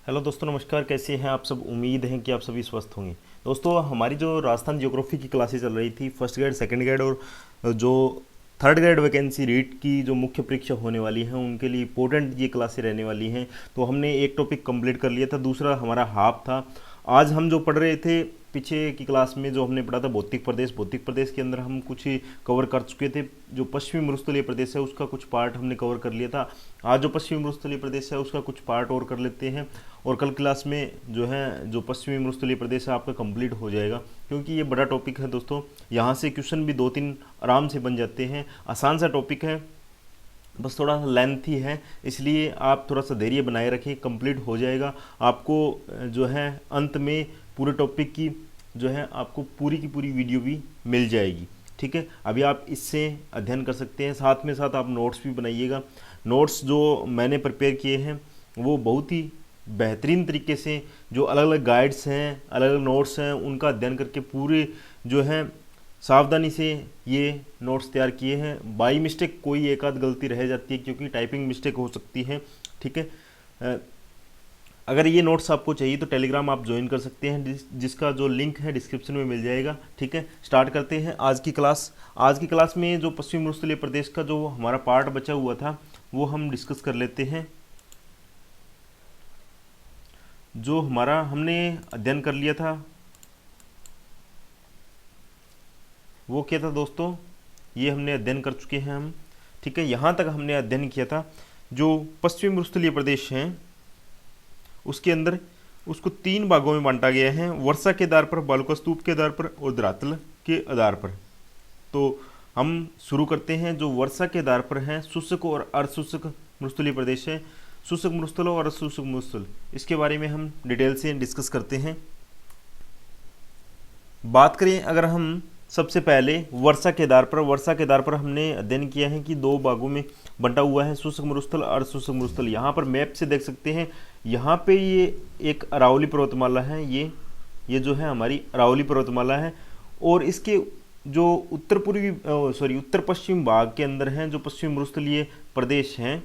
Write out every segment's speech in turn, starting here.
Hello दोस्तों, नमस्कार। कैसे हैं आप सब? उम्मीद है कि आप सभी स्वस्थ होंगे। दोस्तों, हमारी जो राजस्थान ज्योग्राफी की क्लासेस चल रही थी, फर्स्ट ग्रेड, सेकंड ग्रेड और जो थर्ड ग्रेड वैकेंसी रीट की जो मुख्य परीक्षा होने वाली है उनके लिए इंपॉर्टेंट ये क्लासेस रहने वाली हैं। तो हमने एक टॉपिक कंप्लीट कर लिया था, दूसरा हमारा हाफ था। आज हम जो पढ़ रहे थे, पीछे की क्लास में जो हमने पढ़ा था भौतिक प्रदेश के अंदर हम कुछ कवर कर चुके थे। जो पश्चिमी मरुस्थलीय प्रदेश है उसका कुछ पार्ट हमने कवर कर लिया था। आज जो पश्चिमी मरुस्थलीय प्रदेश है उसका कुछ पार्ट और कर लेते हैं, और कल क्लास में जो है जो पश्चिमी मरुस्थलीय प्रदेश है आपका कंप्लीट हो जाएगा। क्योंकि ये बड़ा टॉपिक है दोस्तों, यहाँ से क्वेश्चन भी दो तीन आराम से बन जाते हैं। आसान सा टॉपिक है, बस थोड़ा लेंथी है, इसलिए आप थोड़ा सा धैर्य बनाए रखें, कंप्लीट हो जाएगा। आपको जो है अंत में पूरे टॉपिक की जो है आपको पूरी की पूरी वीडियो भी मिल जाएगी। ठीक है, अभी आप इससे अध्ययन कर सकते हैं, साथ में साथ आप नोट्स भी बनाइएगा। नोट्स जो मैंने प्रिपेयर किए हैं वो बहुत ही बेहतरीन तरीके से, जो अलग अलग गाइड्स हैं, अलग अलग नोट्स हैं, उनका अध्ययन करके पूरे जो है सावधानी से ये नोट्स तैयार किए हैं। बाई मिस्टेक कोई एक आध गलती रह जाती है, क्योंकि टाइपिंग मिस्टेक हो सकती है। ठीक है, अगर ये नोट्स आपको चाहिए तो टेलीग्राम आप ज्वाइन कर सकते हैं, जिसका जो लिंक है डिस्क्रिप्शन में मिल जाएगा। ठीक है, स्टार्ट करते हैं आज की क्लास। आज की क्लास में जो पश्चिमी मरुस्थलीय प्रदेश का जो हमारा पार्ट बचा हुआ था वो हम डिस्कस कर लेते हैं। जो हमारा हमने अध्ययन कर लिया था वो क्या था दोस्तों, ये हमने अध्ययन कर चुके हैं हम। ठीक है, यहाँ तक हमने अध्ययन किया था जो पश्चिमी मरुस्थलीय प्रदेश हैं उसके अंदर उसको तीन भागों में बांटा गया है, वर्षा के आधार पर, बालुका स्तूप के आधार पर और धरातल के आधार पर। तो हम शुरू करते हैं। जो वर्षा के आधार पर है, शुष्क और अर्धशुष्क मरुस्थलीय प्रदेश है। शुष्क मरुस्थल और अर्धशुष्क मरुस्थल, इसके बारे में हम डिटेल से डिस्कस करते हैं। बात करें अगर हम सबसे पहले वर्षा के आधार पर हमने अध्ययन किया है कि दो भागों में बंटा हुआ है, शुष्क मरुस्थल, अर्धशुष्क मरुस्थल। यहाँ पर मैप से देख सकते हैं, यहाँ पे ये एक अरावली पर्वतमाला है, ये जो है हमारी अरावली पर्वतमाला है। और इसके जो उत्तर पश्चिम भाग के अंदर हैं जो पश्चिमी मरुस्थलीय प्रदेश हैं।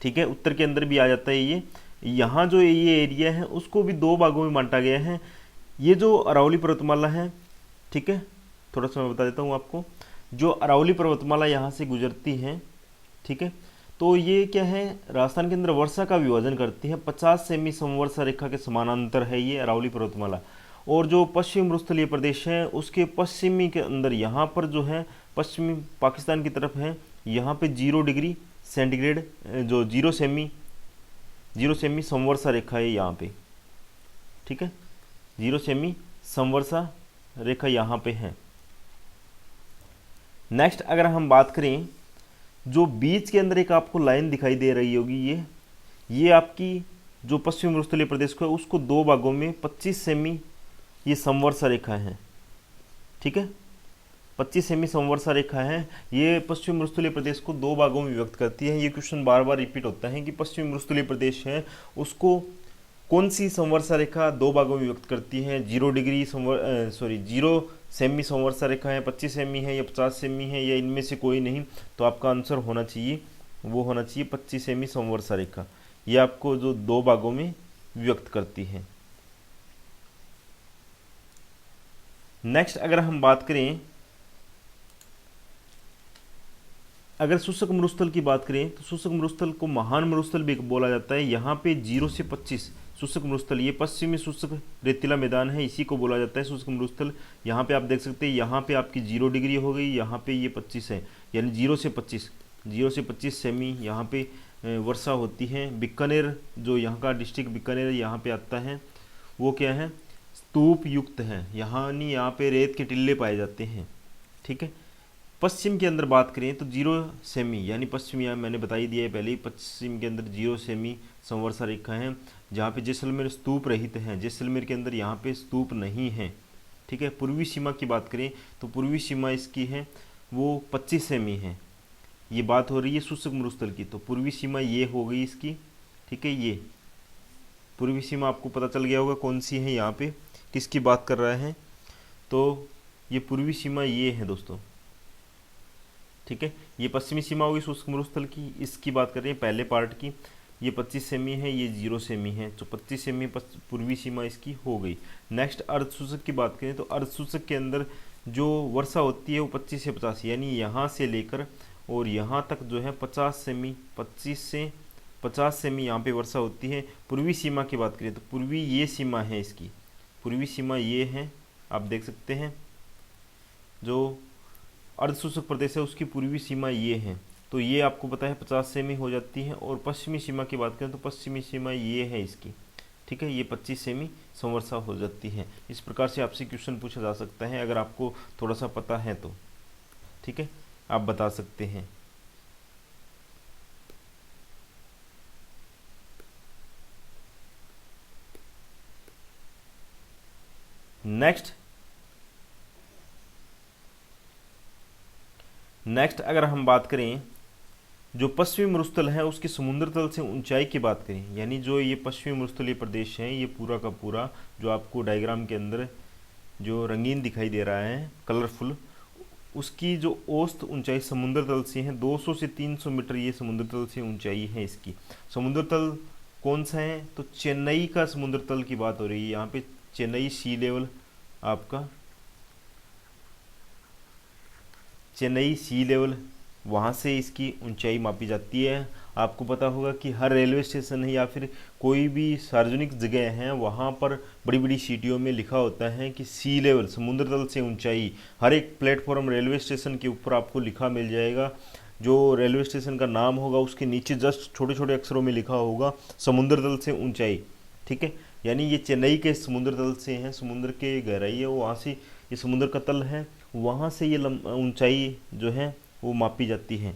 ठीक है, उत्तर के अंदर भी आ जाता है ये। यहाँ जो ये एरिया है उसको भी दो भागों में बांटा गया है। ये जो अरावली पर्वतमाला है, ठीक है, थोड़ा सा मैं बता देता हूँ आपको। जो अरावली पर्वतमाला यहाँ से गुजरती है, ठीक है, तो ये क्या है, राजस्थान के अंदर वर्षा का विभाजन करती है। 50 सेमी समवर्षा रेखा के समानांतर है ये अरावली पर्वतमाला। और जो पश्चिम मरुस्थलीय प्रदेश है उसके पश्चिमी के अंदर, यहाँ पर जो है पश्चिमी पाकिस्तान की तरफ है, यहाँ पे 0 डिग्री सेंटीग्रेड, जो जीरो सेमी समवर्षा रेखा है यहाँ पे। ठीक है, 0 सेमी समवर्षा रेखा यहाँ पे है। नेक्स्ट अगर हम बात करें, जो बीच के अंदर एक आपको लाइन दिखाई दे रही होगी, ये आपकी जो पश्चिम मरुस्थलीय प्रदेश को है उसको दो भागों में 25 सेमी ये समवर्षा रेखा है। ठीक है, 25 सेमी समवर्षा रेखा है। ये पश्चिम मरुस्थलीय प्रदेश को दो भागों में विभक्त करती है। ये क्वेश्चन बार बार रिपीट होता है कि पश्चिम मरुस्थलीय प्रदेश है उसको कौन सी संवर्षा रेखा दो भागों में विभक्त करती है। 0 सेमी संवर्षा रेखा है, 25 सेमी है या 50 सेमी है, या इनमें से कोई नहीं। तो आपका आंसर होना चाहिए, वो होना चाहिए 25 सेमी संवर्षा रेखा। ये आपको जो दो भागों में विभक्त करती है। नेक्स्ट अगर हम बात करें, अगर शुष्क मरुस्थल की बात करें तो शुष्क मरुस्थल को महान मरुस्थल भी बोला जाता है। यहाँ पे 0 से 25 शुष्क मरुस्थल, ये पश्चिमी शुष्क रेतीला मैदान है, इसी को बोला जाता है शुष्क मरुस्थल। यहाँ पे आप देख सकते हैं, यहाँ पे आपकी 0 डिग्री हो गई, यहाँ पे ये 25 है, यानी 0 से 25 सेमी यहाँ पे वर्षा होती है। बीकानेर, जो यहाँ का डिस्ट्रिक्ट बीकानेर यहाँ पे आता है, वो क्या है, स्तूप युक्त है, यहाँ पे रेत के टिल्ले पाए जाते हैं। ठीक है, पश्चिम के अंदर बात करें तो 0 सेमी, यानी पश्चिम, यहाँ मैंने बता ही दिया है पहले ही, पश्चिम के अंदर 0 सेमी संवर्षा रेखा है, जहाँ पे जैसलमेर स्तूप रहित है। जैसलमेर के अंदर यहाँ पे स्तूप नहीं है। ठीक है, पूर्वी सीमा की बात करें तो पूर्वी सीमा इसकी है वो 25 सेमी है। ये बात हो रही है शुष्क मरुस्थल की, तो पूर्वी सीमा ये हो गई इसकी। ठीक है, ये पूर्वी सीमा आपको पता चल गया होगा कौन सी है, यहाँ पे किसकी बात कर रहा है, तो ये पूर्वी सीमा ये है दोस्तों। ठीक है, ये पश्चिमी सीमा होगी शुष्क मरुस्थल की, इसकी बात कर रहे हैं पहले पार्ट की। ये 25 सेमी है, ये 0 सेमी है, तो 25 सेमी पूर्वी सीमा इसकी हो गई। नेक्स्ट अर्ध सूचक की बात करें तो अर्ध सूचक के अंदर जो वर्षा होती है वो 25 से 85, यानी यहाँ से लेकर और यहाँ तक जो है 50 सेमी, 25 से 50 सेमी यहाँ पे वर्षा होती है। पूर्वी सीमा की बात करें तो पूर्वी ये सीमा है इसकी, पूर्वी सीमा ये है, आप देख सकते हैं जो अर्ध शुष्क प्रदेश है उसकी पूर्वी सीमा ये है, तो ये आपको पता है 50 सेमी हो जाती है। और पश्चिमी सीमा की बात करें तो पश्चिमी सीमा ये है इसकी, ठीक है, ये 25 सेमी संवर्षा हो जाती है। इस प्रकार से आपसे क्वेश्चन पूछा जा सकता है, अगर आपको थोड़ा सा पता है तो, ठीक है, आप बता सकते हैं। नेक्स्ट अगर हम बात करें जो पश्चिमी मरुस्थल है उसकी समुद्र तल से ऊंचाई की बात करें, यानी जो ये पश्चिमी मरुस्थलीय प्रदेश है ये पूरा का पूरा जो आपको डायग्राम के अंदर जो रंगीन दिखाई दे रहा है कलरफुल, उसकी जो औसत ऊंचाई समुद्र तल से है 200 से 300 मीटर, ये समुद्र तल से ऊंचाई है इसकी। समुद्र तल कौन सा है तो चेन्नई का समुद्र तल की बात हो रही है यहाँ पे, चेन्नई सी लेवल, आपका चेन्नई सी लेवल, वहाँ से इसकी ऊंचाई मापी जाती है। आपको पता होगा कि हर रेलवे स्टेशन है या फिर कोई भी सार्वजनिक जगह है वहाँ पर बड़ी बड़ी सीटियों में लिखा होता है कि सी लेवल, समुद्र तल से ऊंचाई। हर एक प्लेटफॉर्म रेलवे स्टेशन के ऊपर आपको लिखा मिल जाएगा, जो रेलवे स्टेशन का नाम होगा उसके नीचे जस्ट छोटे छोटे अक्षरों में लिखा होगा समुद्र तल से ऊंचाई, ठीक है। यानी ये चेन्नई के समुद्र तल से है, समुद्र के गहराई है, वहाँ से ये समुद्र का तल है, वहाँ से ये ऊंचाई जो है वो मापी जाती है,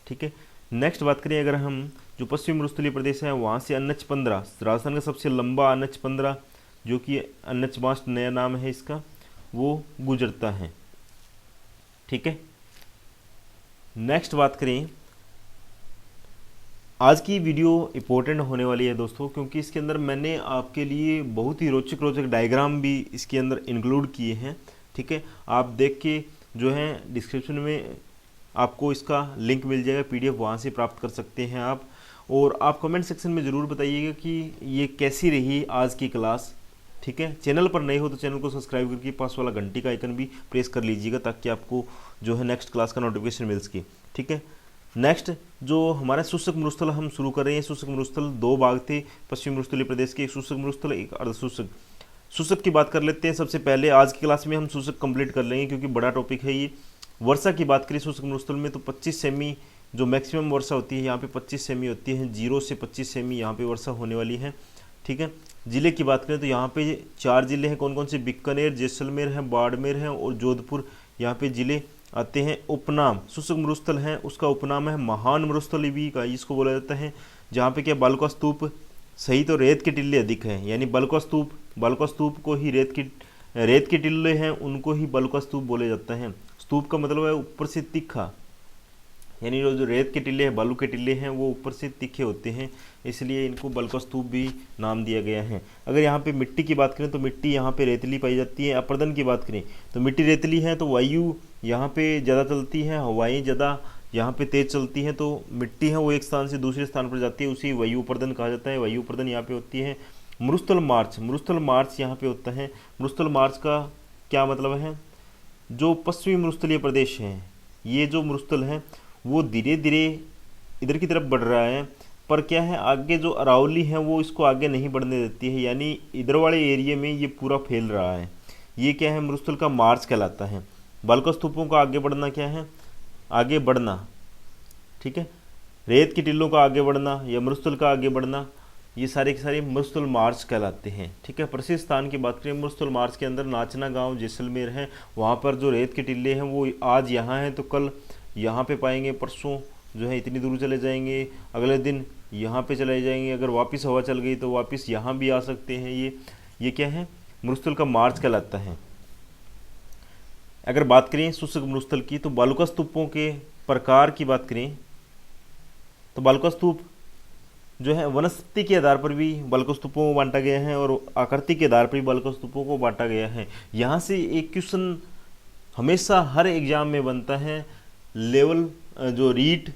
ठीक है। नेक्स्ट बात करें अगर हम जो पश्चिमी मरुस्थलीय प्रदेश है वहाँ से NH-15, राजस्थान का सबसे लंबा NH-15 जो कि NH मास्ट नया नाम है इसका, वो गुजरता है, ठीक है। नेक्स्ट बात करें, आज की वीडियो इंपॉर्टेंट होने वाली है दोस्तों, क्योंकि इसके अंदर मैंने आपके लिए बहुत ही रोचक रोचक डायग्राम भी इसके अंदर इंक्लूड किए हैं, ठीक है। आप देख के जो है डिस्क्रिप्शन में आपको इसका लिंक मिल जाएगा, PDF वहाँ से प्राप्त कर सकते हैं आप। और आप कमेंट सेक्शन में ज़रूर बताइएगा कि ये कैसी रही आज की क्लास, ठीक है। चैनल पर नए हो तो चैनल को सब्सक्राइब करके पास वाला घंटी का आइकन भी प्रेस कर लीजिएगा ताकि आपको जो है नेक्स्ट क्लास का नोटिफिकेशन मिल सके, ठीक है। नेक्स्ट जो हमारे शुष्क मरुस्थल हम शुरू कर रहे हैं, शुष्क मरुस्थल 2 भाग थे पश्चिमी मरुस्थलीय प्रदेश के, एक शुष्क मरुस्थल एक अर्ध शुष्क। शुष्क की बात कर लेते हैं सबसे पहले। आज की क्लास में हम शुष्क कंप्लीट कर लेंगे क्योंकि बड़ा टॉपिक है ये। वर्षा की बात करें शुष्क मरुस्थल में तो 25 सेमी जो मैक्सिमम वर्षा होती है यहाँ पे 25 सेमी होती है, 0 से 25 सेमी यहाँ पे वर्षा होने वाली है, ठीक है। जिले की बात करें तो यहाँ पे 4 जिले हैं, कौन कौन से, बीकानेर, जैसलमेर है, बाड़मेर है और जोधपुर, यहाँ पे जिले आते हैं। उपनाम शुष्क मरुस्थल है उसका उपनाम है महान मरुस्थल भी का इसको बोला जाता है, जहाँ पे क्या बालुका स्तूप सही तो रेत के टिल्ले अधिक हैं, यानी बालुका स्तूप को ही रेत के टिल्ले हैं उनको ही बालुका स्तूप बोले जाता है। स्तूप का मतलब है ऊपर से तीखा, यानी जो रेत के टिल्ले हैं, बालू के टिल्ले हैं वो ऊपर से तीखे होते हैं, इसलिए इनको बालुका स्तूप भी नाम दिया गया है। अगर यहाँ पे मिट्टी की बात करें तो मिट्टी यहाँ पे रेतली पाई जाती है। अपर्दन की बात करें तो मिट्टी रेतली है तो वायु यहाँ पे ज़्यादा चलती है, हवाएं ज़्यादा यहाँ पे तेज चलती हैं, तो मिट्टी है वो एक स्थान से दूसरे स्थान पर जाती है, उसी वायु अपर्दन कहा जाता है। वायु अपर्दन यहाँ पे होती है। मरुस्थल मार्च यहाँ पे होता है। मरुस्थल मार्च का क्या मतलब है, जो पश्चिमी मरुस्थलीय प्रदेश है ये जो मरुस्थल है वो धीरे धीरे इधर की तरफ बढ़ रहा है, पर क्या है आगे जो अरावली है वो इसको आगे नहीं बढ़ने देती है, यानी इधर वाले एरिया में ये पूरा फैल रहा है। ये क्या है मरुस्थल का मार्च कहलाता है। बालुका स्तूपों का आगे बढ़ना क्या है, आगे बढ़ना, ठीक है। रेत के टिल्लों का आगे बढ़ना या मरुस्थल का आगे बढ़ना, ये सारे के सारे मरुस्थल मार्च कहलाते हैं, ठीक है। प्रसिद्ध स्थान की बात करें मरुस्थल मार्च के अंदर नाचना गांव जैसलमेर है, वहाँ पर जो रेत के टिल्ले हैं वो आज यहाँ हैं तो कल यहाँ पे पाएंगे, परसों जो है इतनी दूर चले जाएंगे, अगले दिन यहाँ पे चले जाएंगे, अगर वापस हवा चल गई तो वापस यहाँ भी आ सकते हैं। ये क्या है मरुस्थल का मार्च कहलाता है। अगर बात करें शुष्क मरुस्थल की तो बालुका स्तूपों के प्रकार की बात करें तो बालुका स्तूप जो है वनस्पति के आधार पर भी बालुका स्तूपों को बांटा गया है और आकृति के आधार पर भी बालुका स्तूपों को बांटा गया है। यहाँ से एक क्वेश्चन हमेशा हर एग्जाम में बनता है, लेवल जो रीट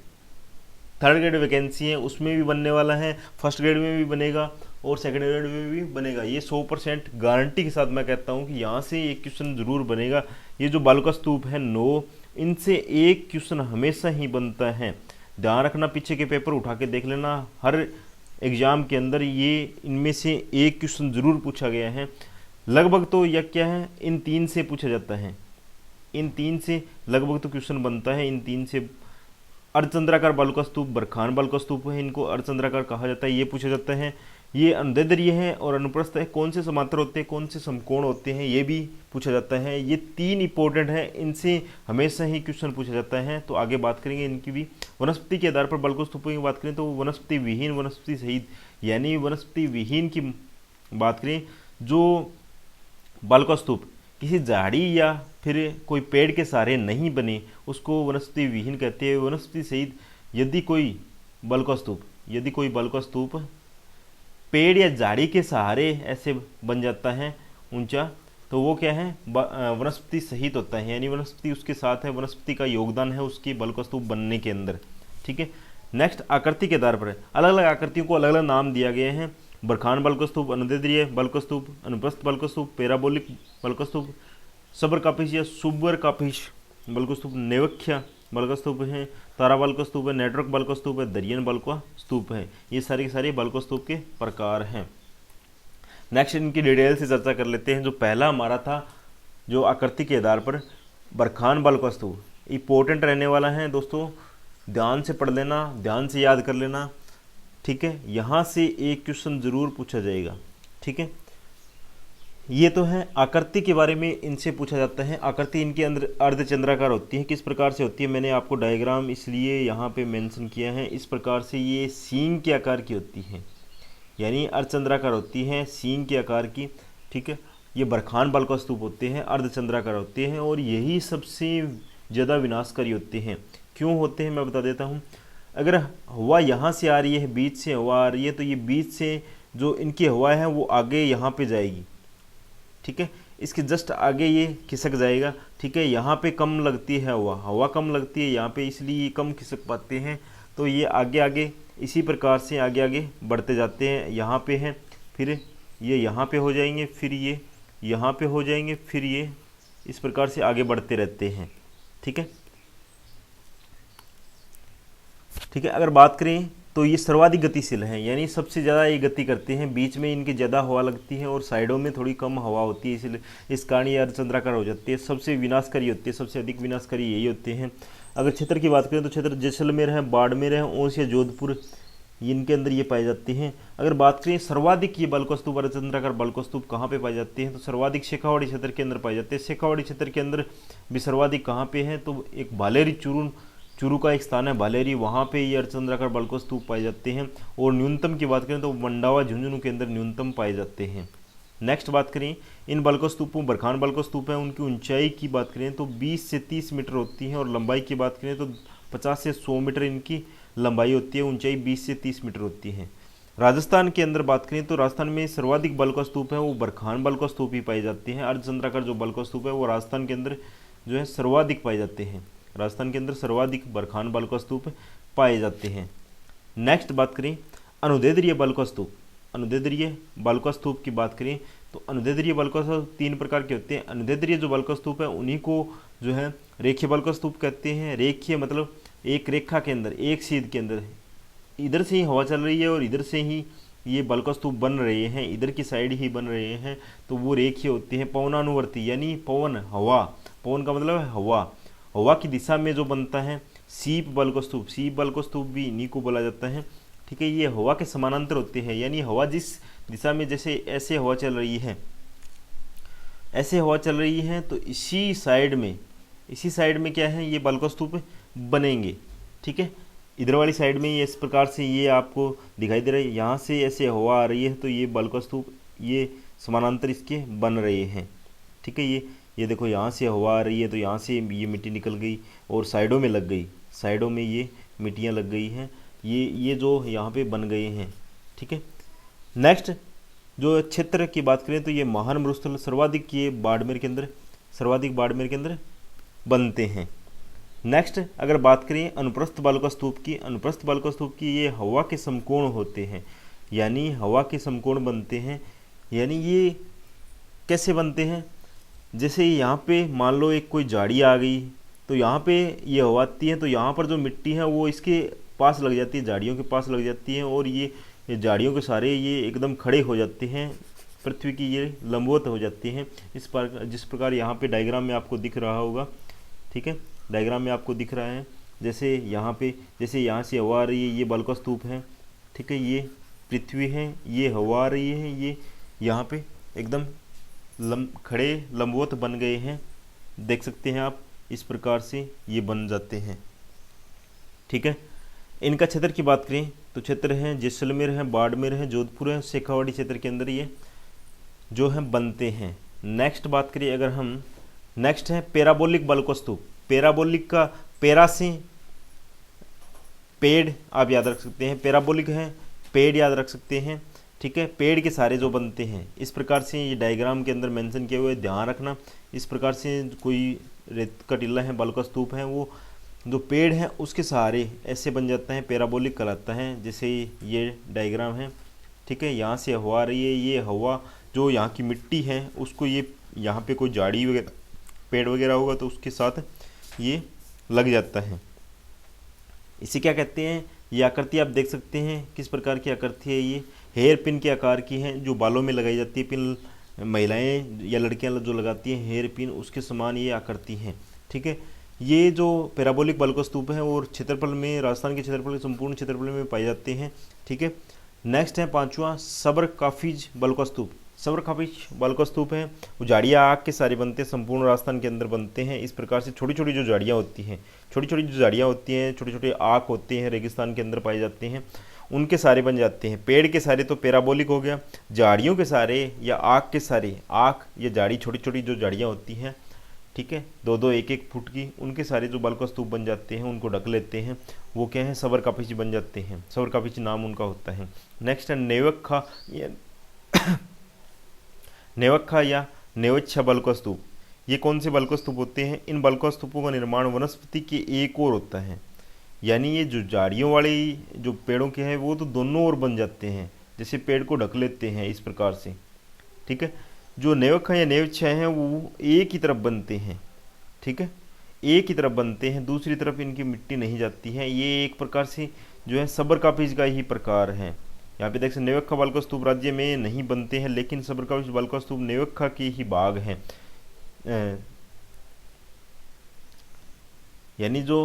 थर्ड ग्रेड वैकेंसी है उसमें भी बनने वाला है, फर्स्ट ग्रेड में भी बनेगा और सेकंड ग्रेड में भी बनेगा। ये 100% गारंटी के साथ मैं कहता हूँ कि यहाँ से एक क्वेश्चन जरूर बनेगा। ये जो बालू का स्तूप है 9, इनसे एक क्वेश्चन हमेशा ही बनता है। ध्यान रखना, पीछे के पेपर उठा के देख लेना, हर एग्जाम के अंदर ये इनमें से एक क्वेश्चन जरूर पूछा गया है लगभग। तो यह क्या है, इन 3 से पूछा जाता है, इन 3 से लगभग तो क्वेश्चन बनता है। इन 3 से अर्धचंद्राकार बालू का स्तूप, बरखान बालू का स्तूप है, इनको अर्धचंद्राकार कहा जाता है, ये पूछा जाता है। ये अनुदैर्ध्य है और अनुप्रस्थ है, कौन से समांतर होते हैं, कौन से समकोण होते हैं, ये भी पूछा जाता है। ये 3 इंपॉर्टेंट है, इनसे हमेशा ही क्वेश्चन पूछा जाता है। तो आगे बात करेंगे इनकी भी। वनस्पति के आधार पर बालू स्तूपों की बात करें तो वनस्पति विहीन, वनस्पति सहित, यानी वनस्पति विहीन की बात करें जो बालू स्तूप किसी झाड़ी या फिर कोई पेड़ के सहारे नहीं बने उसको वनस्पति विहीन कहते हैं। वनस्पति सहित यदि कोई बालू स्तूप पेड़ या झाड़ी के सहारे ऐसे बन जाता है ऊंचा, तो वो क्या है, वनस्पति सहित होता है, यानी वनस्पति उसके साथ है, वनस्पति का योगदान है उसकी बालू स्तूप बनने के अंदर। ठीक है। नेक्स्ट, आकृति के आधार पर अलग अलग आकृतियों को अलग अलग नाम दिया गया है। बरखान बालू स्तूप, अनुदैर्ध्य बालू स्तूप, अनुप्रस्थ बालू स्तूप, पैराबोलिक बालू स्तूप, सबर या सुबर बालू स्तूप, नेवख्या बालू स्तूप है, तारा बालू स्तूप है, नेटवर्क बालू स्तूप है, दरियन बालू स्तूप है। ये सारे के सारे बालू स्तूप के प्रकार हैं। नेक्स्ट, इनकी डिटेल से चर्चा कर लेते हैं। जो पहला हमारा था जो आकृति के आधार पर बरखान बालू स्तूप, इंपॉर्टेंट रहने वाला है दोस्तों, ध्यान से पढ़ लेना, ध्यान से याद कर लेना। ठीक है, यहाँ से एक क्वेश्चन जरूर पूछा जाएगा। ठीक है, ये तो है आकृति के बारे में, इनसे पूछा जाता है। आकृति इनके अंदर अर्धचंद्राकार होती है। किस प्रकार से होती है, मैंने आपको डायग्राम इसलिए यहाँ पे मेंशन किया है। इस प्रकार से ये सींग के आकार की होती है, यानी अर्धचंद्राकार होती है, सींग के आकार की। ठीक है, ये बरखान बालू स्तूप होते हैं, अर्धचंद्राकार होते हैं और यही सबसे ज़्यादा विनाशकारी होते हैं। क्यों होते हैं मैं बता देता हूँ। अगर हवा यहाँ से आ रही है, बीच से हवा आ रही है, तो ये बीच से जो इनकी हवा है वो आगे यहाँ पे जाएगी। ठीक है, इसके जस्ट आगे ये खिसक जाएगा। ठीक है, यहाँ पे कम लगती है हवा कम लगती है यहाँ पे, इसलिए ये कम खिसक पाते हैं। तो ये आगे आगे इसी प्रकार से आगे आगे बढ़ते जाते हैं। यहाँ पे हैं, फिर ये यहाँ पे हो जाएंगे, फिर ये यहाँ पे हो जाएंगे, फिर ये इस प्रकार से आगे बढ़ते रहते हैं। ठीक है, ठीक है। अगर बात करें तो ये सर्वाधिक गतिशील हैं, यानी सबसे ज़्यादा ये गति करते हैं। बीच में इनकी ज़्यादा हवा लगती है और साइडों में थोड़ी कम हवा होती है, इसलिए इस कारण ये अर्धचंद्राकार हो जाती है। सबसे विनाशकारी होती है, सबसे अधिक विनाशकारी यही होते हैं। अगर क्षेत्र की बात करें तो क्षेत्र जैसलमेर है, बाड़मेर है, ओंस या जोधपुर, इनके अंदर ये पाए जाते हैं। अगर बात करें सर्वाधिक ये बालू स्तूप, अर्धचंद्राकार बालू स्तूप कहाँ पे पाए जाते हैं, तो सर्वाधिक शेखावाड़ी क्षेत्र के अंदर पाए जाते हैं। शेखावाड़ी क्षेत्र के अंदर भी सर्वाधिक कहाँ पे है, तो एक भालेरी चूरू का एक स्थान है भालेरी, वहाँ पे ये अर्धचंद्राकार बालू स्तूप पाए जाते हैं। और न्यूनतम की बात करें तो मंडावा झुंझुनू के अंदर न्यूनतम पाए जाते हैं। नेक्स्ट बात करें इन बालू स्तूपों, बरखान बालू स्तूप है, उनकी ऊंचाई की बात करें तो 20 से 30 मीटर होती है और लंबाई की बात करें तो 50 से 100 मीटर इनकी लंबाई होती है, ऊंचाई 20 से 30 मीटर होती है। राजस्थान के अंदर बात करें तो राजस्थान में सर्वाधिक बालू स्तूप है वो बरखान बालू स्तूप ही पाए जाते हैं। अर्धचंद्राकार जो बालू स्तूप है वो राजस्थान के अंदर जो है सर्वाधिक पाए जाते हैं। राजस्थान के अंदर सर्वाधिक बरखान बालू स्तूप पाए जाते हैं। नेक्स्ट बात करें अनुदैर्ध्य बालू स्तूप, अनुदैर्ध्य बालू स्तूप की बात करें तो अनुदैर्ध्य बालू स्तूप 3 प्रकार के होते हैं। अनुदैर्ध्य जो बालू स्तूप है उन्हीं को जो है रेखीय बालू स्तूप कहते हैं। रेखीय मतलब एक रेखा के अंदर, एक सीध के अंदर इधर से ही हवा चल रही है और इधर से ही ये बालू स्तूप बन रहे हैं, इधर की साइड ही बन रहे हैं, तो वो रेखीय होते हैं। पवनानुवर्ती यानी पवन, हवा, पवन का मतलब है हवा, हवा की दिशा में जो बनता है सीप बालू स्तूप, सीप बालू स्तूप भी इन्हीं को बोला जाता है। ठीक है, ये हवा के समानांतर होते हैं, यानी हवा जिस दिशा में, जैसे ऐसे हवा चल रही है, ऐसे हवा चल रही है, तो इसी साइड में क्या है, ये बालू स्तूप बनेंगे। ठीक है, इधर वाली साइड में ये इस प्रकार से ये आपको दिखाई दे रहा है, यहाँ से ऐसे हवा आ रही है तो ये बालू स्तूप ये समानांतर इसके बन रहे हैं। ठीक है, ये देखो यहाँ से हवा आ रही है तो यहाँ से ये मिट्टी निकल गई और साइडों में लग गई, साइडों में ये मिट्टियाँ लग गई हैं, ये जो यहाँ पे बन गए हैं। ठीक है, नेक्स्ट जो क्षेत्र की बात करें तो ये महान मरुस्थल सर्वाधिक ये बाड़मेर के अंदर बनते हैं। नेक्स्ट अगर बात करें अनुप्रस्थ बालुका स्तूप की, अनुप्रस्थ बालुका स्तूप की, ये हवा के समकोण होते हैं, यानी हवा के समकोण बनते हैं। यानी ये कैसे बनते हैं, जैसे यहाँ पे मान लो एक कोई झाड़ी आ गई, तो यहाँ पे ये हवा आती है, तो यहाँ पर जो मिट्टी है वो इसके पास लग जाती है, झाड़ियों के पास लग जाती है, और ये झाड़ियों के सारे ये एकदम खड़े हो जाते हैं, पृथ्वी की ये लंबवत हो जाती हैं। इस पर जिस प्रकार यहाँ पे डायग्राम में आपको दिख रहा होगा, ठीक है, डायग्राम में आपको दिख रहा है, जैसे यहाँ पे, जैसे यहाँ से हवा आ रही है, ये बालुका स्तूप है, ठीक है, ये पृथ्वी है, ये हवा आ रही है, ये यहाँ पे एकदम खड़े लंबवत बन गए हैं, देख सकते हैं आप, इस प्रकार से ये बन जाते हैं, ठीक है। इनका क्षेत्र की बात करें तो क्षेत्र है जैसलमेर है, बाड़मेर है, जोधपुर है, शेखावाटी क्षेत्र के अंदर ये जो है बनते हैं। नेक्स्ट बात करिए अगर हम, नेक्स्ट है पैराबोलिक बालुका स्तूप। पैराबोलिक का पैरा से पेड़ आप याद रख सकते हैं, पैराबोलिक है पेड़ याद रख सकते हैं, ठीक है, पेड़ के सारे जो बनते हैं, इस प्रकार से ये डायग्राम के अंदर मेंशन किए हुए, ध्यान रखना। इस प्रकार से कोई रेत का टीला है, बालुका स्तूप है, वो जो पेड़ है उसके सहारे ऐसे बन जाता है, पैराबोलिक कहलाता है, जैसे ये डायग्राम है, ठीक है। यहाँ से हवा आ रही है, ये हवा जो यहाँ की मिट्टी है उसको ये यहाँ पे कोई झाड़ी वगैरह पेड़ वगैरह होगा तो उसके साथ ये लग जाता है। इसे क्या कहते हैं, ये आकृति आप देख सकते हैं किस प्रकार की आकृति है, ये हेयर पिन के आकार की है, जो बालों में लगाई जाती है, पिन महिलाएं या लड़कियां जो लगाती हैं हेयर पिन, उसके समान ये आकृति है, ठीक है। ये जो पैराबोलिक बालुका स्तूप है और क्षेत्रफल में, राजस्थान के क्षेत्रफल के संपूर्ण क्षेत्रफल में पाए जाते हैं, ठीक है। नेक्स्ट है पांचवा सबर काफिज बालुका स्तूप। सबर काफिज बालुका स्तूप है, वो झाड़ियाँ आग के सारे बनते हैं, संपूर्ण राजस्थान के अंदर बनते हैं। इस प्रकार से छोटी छोटी जो झाड़ियाँ होती हैं, छोटी छोटी जो झाड़ियाँ होती हैं, छोटे छोटे आग होते हैं, रेगिस्तान के अंदर पाए जाते हैं, उनके सारे बन जाते हैं। पेड़ के सारे तो पैराबोलिक हो गया, झाड़ियों के सारे या आग के सारे, आग या झाड़ी छोटी छोटी जो झाड़ियाँ होती हैं, ठीक है, 2-2 1-1 फुट की, उनके सारे जो बालुका स्तूप बन जाते हैं, उनको ढक लेते हैं, वो क्या है, सबर काफिज बन जाते हैं, सबर काफिज नाम उनका होता है। नेक्स्ट है नेवक्खा, नेवक्खा या नेवच्छा बालुका स्तूप। ये कौन से बालुका स्तूप होते हैं, इन बालुका स्तूपों का निर्माण वनस्पति के एक ओर होता है, यानी ये जो झाड़ियों वाले जो पेड़ों के हैं वो तो दोनों ओर बन जाते हैं, जैसे पेड़ को ढक लेते हैं इस प्रकार से, ठीक है। जो नेवक्खा या नेवच्छा हैं वो एक ही तरफ बनते हैं, ठीक है, एक ही तरफ बनते हैं, दूसरी तरफ इनकी मिट्टी नहीं जाती है। ये एक प्रकार से जो है सबर काफिज का ही प्रकार है। यहाँ पे देख सकते नेवक्खा बालुका स्तूप राज्य में नहीं बनते हैं, लेकिन सबर काफिज बालुका स्तूप नेवक्खा के ही भाग हैं, यानी जो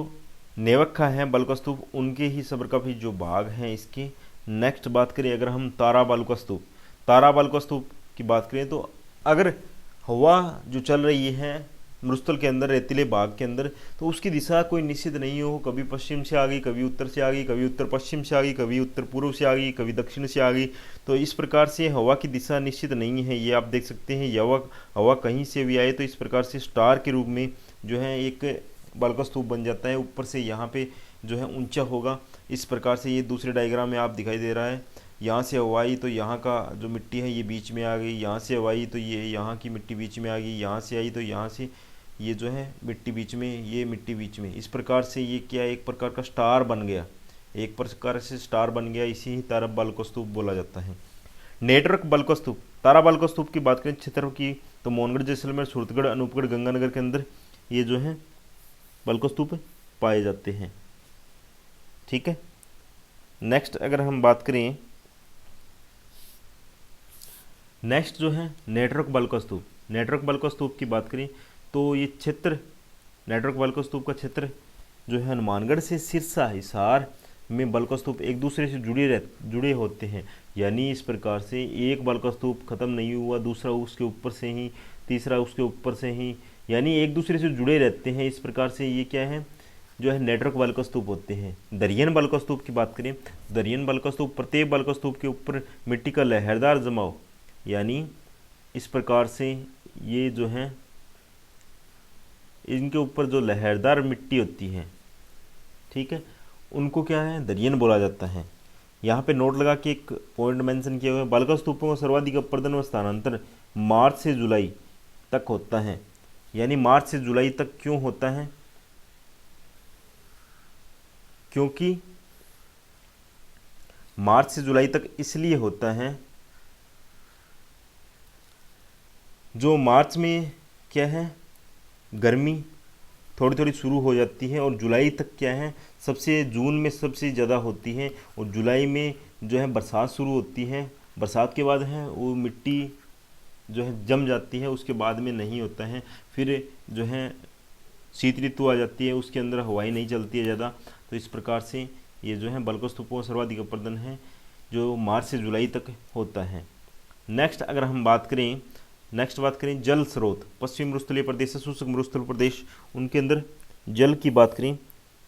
नेवक्खा है बालुका स्तूप उनके ही सबर काफिज जो भाग हैं इसके। नेक्स्ट बात करें अगर हम तारा बालुका स्तूप, तारा बालुका स्तूप की बात करें तो अगर हवा जो चल रही है मरुस्थल के अंदर, रेतीले भाग के अंदर, तो उसकी दिशा कोई निश्चित नहीं हो, कभी पश्चिम से आ गई, कभी उत्तर से आ गई, कभी उत्तर पश्चिम से आ गई, कभी उत्तर पूर्व से आ गई, कभी दक्षिण से आ गई, तो इस प्रकार से हवा की दिशा निश्चित नहीं है। ये आप देख सकते हैं, हवा कहीं से भी आए तो इस प्रकार से स्टार के रूप में जो है एक बालुका स्तूप बन जाता है, ऊपर से यहाँ पे जो है ऊंचा होगा। इस प्रकार से ये दूसरे डायग्राम में आप दिखाई दे रहा है, यहाँ से हवा आई तो यहाँ का जो मिट्टी है ये बीच में आ गई, यहाँ से हवा आई तो ये यहाँ की मिट्टी बीच में आ गई, यहाँ से आई तो यहाँ से ये जो है मिट्टी बीच में, ये मिट्टी बीच में, इस प्रकार से ये क्या एक प्रकार का स्टार बन गया, एक प्रकार से स्टार बन गया, इसी ही तारा बालुका स्तूप बोला जाता है। नेटवर्क बालुका स्तूप, तारा बालुका स्तूप की बात करें क्षेत्र की तो मोहनगढ़, जैसलमेर, सूरतगढ़, अनूपगढ़, गंगानगर के अंदर ये जो है बालुका स्तूप पाए जाते हैं, ठीक है। नेक्स्ट अगर हम बात करें, नेक्स्ट जो है नेटवर्क बालुका स्तूप, नेटवर्क बालुका स्तूप की बात करें तो ये क्षेत्र, नेटवर्क बालुका स्तूप का क्षेत्र जो है हनुमानगढ़ से सिरसा, हिसार में बालुका स्तूप एक दूसरे से जुड़े होते हैं, यानी इस प्रकार से एक बालुका स्तूप खत्म नहीं हुआ, दूसरा उसके ऊपर से ही, तीसरा उसके ऊपर से ही, यानी एक दूसरे से जुड़े रहते हैं। इस प्रकार से ये क्या है, जो है नेटवर्क बालुका स्तूप होते हैं। दरियन बालुका स्तूप की बात करें, दरियन बालुका स्तूप प्रत्येक बालुका स्तूप के ऊपर मिट्टी का लहरदार जमाव, यानी इस प्रकार से ये जो है इनके ऊपर जो लहरदार मिट्टी होती है, ठीक है, उनको क्या है, दरियन बोला जाता है। यहाँ पे नोट लगा के एक पॉइंट मेंशन किया हुआ है, बालुका स्तूपों का सर्वाधिक अपर्दन व स्थानांतरण मार्च से जुलाई तक होता है, यानी मार्च से जुलाई तक क्यों होता है, क्योंकि मार्च से जुलाई तक इसलिए होता है, जो मार्च में क्या है गर्मी थोड़ी थोड़ी शुरू हो जाती है और जुलाई तक क्या है सबसे, जून में सबसे ज़्यादा होती है और जुलाई में जो है बरसात शुरू होती है। बरसात के बाद है वो मिट्टी जो है जम जाती है, उसके बाद में नहीं होता है। फिर जो है शीत ऋतु आ जाती है, उसके अंदर हवाई नहीं चलती है ज़्यादा। तो इस प्रकार से ये जो है बल्क स्तूपों का सर्वाधिक अपर्दन है जो मार्च से जुलाई तक होता है। नेक्स्ट अगर हम बात करें जल स्रोत, पश्चिम मरुस्थलीय प्रदेश से शुष्क मरुस्थल प्रदेश, उनके अंदर जल की बात करें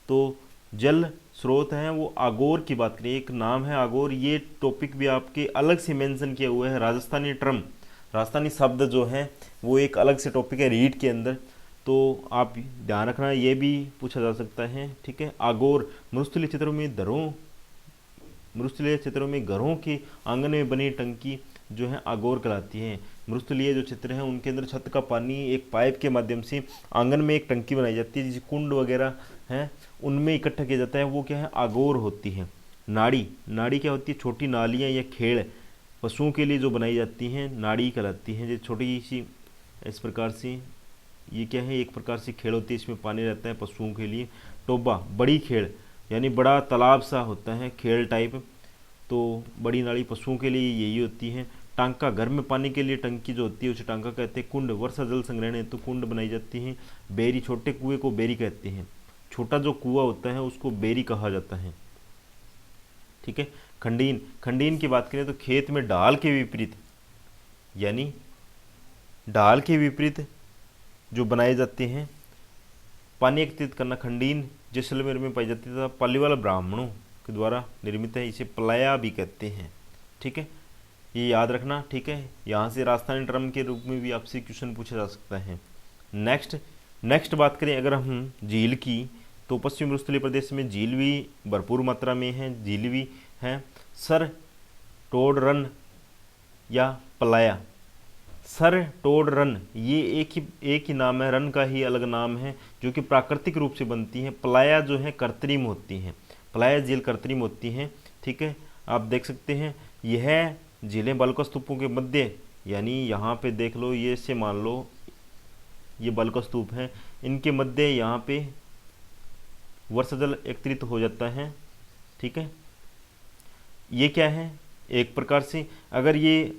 तो जल स्रोत हैं वो आगोर की बात करें, एक नाम है आगोर। ये टॉपिक भी आपके अलग से मेंशन किया हुआ है, राजस्थानी टर्म, राजस्थानी शब्द जो है वो एक अलग से टॉपिक है रीड के अंदर, तो आप ध्यान रखना, ये भी पूछा जा सकता है। ठीक है, आगोर मरुस्थलीय क्षेत्रों में घरों के आंगन में बनी टंकी जो है आगोर कहलाती है। मरुस्थलीय जो क्षेत्र हैं उनके अंदर छत का पानी एक पाइप के माध्यम से आंगन में एक टंकी बनाई जाती है, जैसे कुंड वगैरह हैं उनमें इकट्ठा किया जाता है, वो क्या है आगोर होती है। नाड़ी क्या होती है, छोटी नालियाँ या खेड़ पशुओं के लिए जो बनाई जाती हैं नाड़ी कहलाती है। जो छोटी सी इस प्रकार से ये क्या है एक प्रकार से खेड़ होती है, इसमें पानी रहता है पशुओं के लिए। टोबा बड़ी खेड़ यानी बड़ा तालाब सा होता है खेड़ टाइप, तो बड़ी नाली पशुओं के लिए यही होती है। टांका घर में पानी के लिए टंकी जो होती है उसे टांका कहते हैं। कुंड वर्षा जल संग्रहण हेतु कुंड बनाई जाती है। बेरी छोटे कुएं को बेरी कहते हैं, छोटा जो कुआं होता है उसको बेरी कहा जाता है। ठीक है, खंडीन की बात करें तो खेत में ढाल के विपरीत यानी ढाल के विपरीत जो बनाए जाते हैं पानी एकत्रित करना, खंडीन जैसलमेर में पाई जाती है, पालीवाल ब्राह्मणों के द्वारा निर्मित है, इसे पलाया भी कहते हैं। ठीक है, ये याद रखना। ठीक है, यहाँ से राजस्थानी टर्म के रूप में भी आपसे क्वेश्चन पूछा जा सकता है। नेक्स्ट बात करें अगर हम झील की, तो पश्चिम मरुस्थलीय प्रदेश में झील भी भरपूर मात्रा में है, झील भी है। सर टोड रन या पलाया, सर टोड रन ये एक ही नाम है, रन का ही अलग नाम है, जो कि प्राकृतिक रूप से बनती है। पलाया जो है कृत्रिम होती है, पलाया झील कृत्रिम होती है। ठीक है, आप देख सकते हैं यह झीलें बल्क स्तूपों के मध्य, यानी यहाँ पे देख लो, ये से मान लो ये बल्क स्तूप है, इनके मध्य यहाँ पे वर्षा जल एकत्रित हो जाता है। ठीक है, ये क्या है एक प्रकार से अगर ये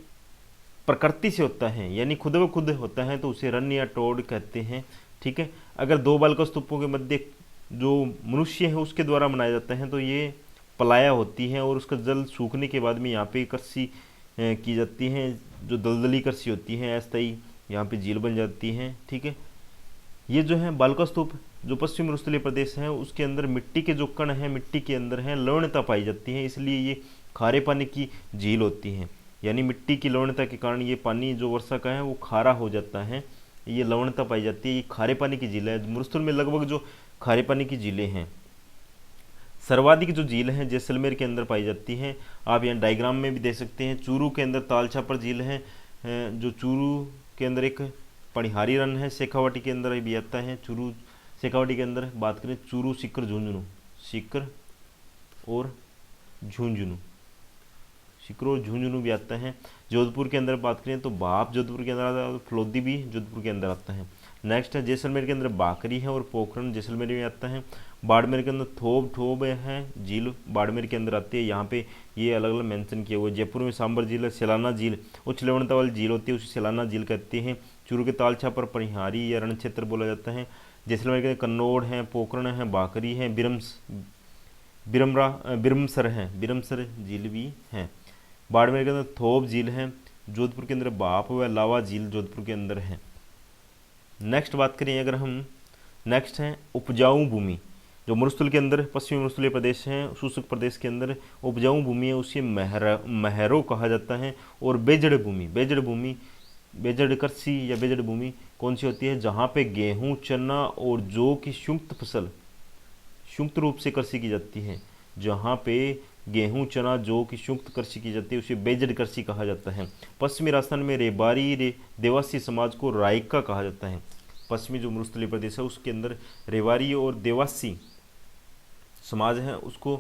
प्रकृति से होता है यानी खुद ब खुद होता है तो उसे रन या टोड कहते हैं। ठीक है, अगर दो बल्क स्तूपों के मध्य जो मनुष्य है उसके द्वारा बनाया जाता है तो ये पलाया होती है, और उसका जल सूखने के बाद में यहाँ पे कृषि की जाती है, जो दलदली कृषि होती है अस्थायी, यहाँ पे झील बन जाती है। ठीक है, ये जो है बल्क स्तूप जो पश्चिम मरुस्थलीय प्रदेश है उसके अंदर मिट्टी के जो कण हैं मिट्टी के अंदर हैं, लवणता पाई जाती है, इसलिए ये खारे पानी की झील होती है। यानी मिट्टी की लवणता के कारण ये पानी जो वर्षा का है वो खारा हो जाता है, ये लवणता पाई जाती है, ये खारे पानी की झील है। मरुस्थल में लगभग जो खारे पानी की झीलें हैं, सर्वाधिक जो झील है जैसलमेर के अंदर पाई जाती है। आप यहाँ डायग्राम में भी देख सकते हैं, चूरू के अंदर तालछापर झील है, जो चूरू के अंदर एक पनिहारी रन है, शेखावाटी के अंदर भी आता है। चूरू शेखावाटी के अंदर बात करें चूरू सीकर झुंझुनू, सीकर और झुंझुनू भी आता है। जोधपुर के अंदर बात करें तो बाप जोधपुर के अंदर आता है, फलोदी भी जोधपुर के अंदर आता है। नेक्स्ट है जैसलमेर के अंदर बाकरी है और पोखरण जैसलमेर में आता है। बाड़मेर के अंदर ठोब है झील बाड़मेर के अंदर आती है, यहाँ पे ये अलग अलग मेंशन किया हुआ है। जयपुर में सांबर झील है, सैलाना झील उच्च लवणता वाली झील होती है, उसे सैलाना झील कहते हैं। चूरू के तालछा पर पनिहारी या रण क्षेत्र बोला जाता है। जैसलमेर के कन्नौड़ है, पोखरण है, बाकरी है, बिरमसर झील भी है। बाड़मेर के अंदर थोब झील है। जोधपुर के अंदर बाप व लावा झील जोधपुर के अंदर है। नेक्स्ट बात करें अगर हम, नेक्स्ट है उपजाऊ भूमि, जो मरुस्थल के अंदर पश्चिमी मरुस्थलीय प्रदेश है, शुष्क प्रदेश के अंदर उपजाऊ भूमि है, उसे महरो कहा जाता है। और बेजड़ कृषि या बेजड़ भूमि कौन सी होती है, जहाँ पे गेहूँ चना और जौ की संयुक्त फसल संयुक्त रूप से कृषि की जाती है। जहाँ पे गेहूँ चना जौ की संयुक्त कृषि की जाती है उसे बेजड़ कृषि कहा जाता है। पश्चिमी राजस्थान में रेबारी देवासी समाज को रायका कहा जाता है। पश्चिमी जो मरुस्थलीय प्रदेश है उसके अंदर रेवारी और देवासी समाज है उसको,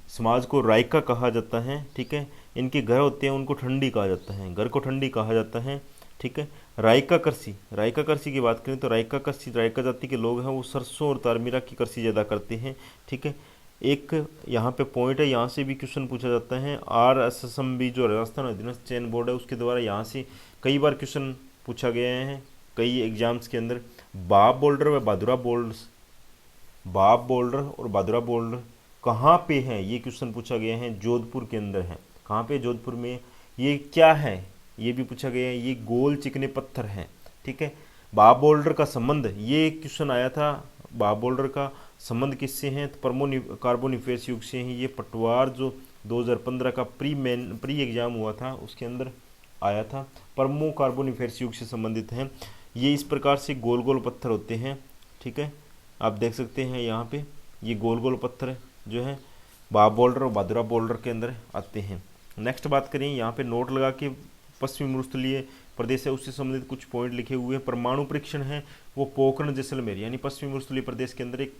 समाज को रायका कहा जाता है। ठीक है, इनके घर होते हैं उनको ठंडी कहा जाता है, घर को ठंडी कहा जाता है। ठीक है, रायका कृषि, रायका कृषि की बात करें तो रायका कृषि, रायका जाति के लोग हैं वो सरसों और तारमीरा की कृषि ज़्यादा करते हैं। ठीक है, एक यहाँ पे पॉइंट है, यहाँ से भी क्वेश्चन पूछा जाता है। RSSMB जो राजस्थान अधीनस्थ चयन बोर्ड है उसके द्वारा यहाँ से कई बार क्वेश्चन पूछा गया है कई एग्जाम्स के अंदर। बाप बोल्डर व बादुरा बोल्डर्स, बाप बोल्डर और बादुरा बोल्डर कहाँ पे हैं, ये क्वेश्चन पूछा गया है। जोधपुर के अंदर है। कहाँ पे? जोधपुर में। ये क्या है ये भी पूछा गया है। ये गोल चिकने पत्थर हैं। ठीक है, बाप बोल्डर का संबंध, ये क्वेश्चन आया था। बाप बोल्डर का संबंध किससे हैं? तो कार्बोनिफेरस युग से हैं। ये पटवार जो 2015 का प्री एग्जाम हुआ था उसके अंदर आया था, परमो कार्बोनिफेरस युग से संबंधित हैं। ये इस प्रकार से गोल गोल पत्थर होते हैं। ठीक है, आप देख सकते हैं यहाँ पे ये गोल गोल पत्थर जो है बाप बोल्डर और बादुरा बोल्डर के अंदर आते हैं। नेक्स्ट बात करें, यहाँ पे नोट लगा के पश्चिमी मरुस्थलीय प्रदेश है उससे संबंधित कुछ पॉइंट लिखे हुए हैं। परमाणु परीक्षण है वो पोखरण जैसलमेर यानी पश्चिमी मरुस्थलीय प्रदेश के अंदर एक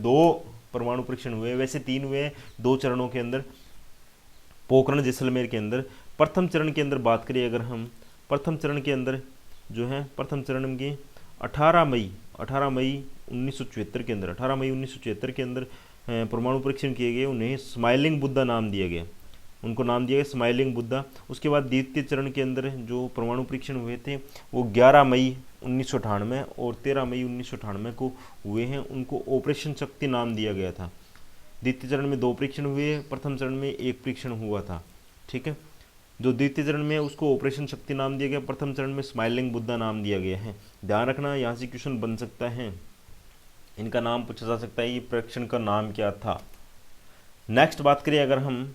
2 परमाणु परीक्षण हुए, वैसे 3 हुए हैं 2 चरणों के अंदर। पोखरण जैसलमेर के अंदर प्रथम चरण के अंदर बात करें अगर हम, प्रथम चरण के अंदर जो है प्रथम चरण के 18 मई 1974 के अंदर 18 मई 1974 के अंदर परमाणु परीक्षण किए गए। उन्हें स्माइलिंग बुद्धा नाम दिया गया, उनको नाम दिया गया स्माइलिंग बुद्धा। उसके बाद द्वितीय चरण के अंदर जो परमाणु परीक्षण हुए थे वो 11 मई 1998 और 13 मई 1998 को हुए हैं। उनको ऑपरेशन शक्ति नाम दिया गया था। द्वितीय चरण में 2 परीक्षण हुए, प्रथम चरण में 1 परीक्षण हुआ था। ठीक है, जो द्वितीय चरण में है उसको ऑपरेशन शक्ति नाम दिया गया, प्रथम चरण में स्माइलिंग बुद्धा नाम दिया गया है। ध्यान रखना, यहाँ से क्वेश्चन बन सकता है, इनका नाम पूछा जा सकता है, ये परीक्षण का नाम क्या था। नेक्स्ट बात करें अगर हम,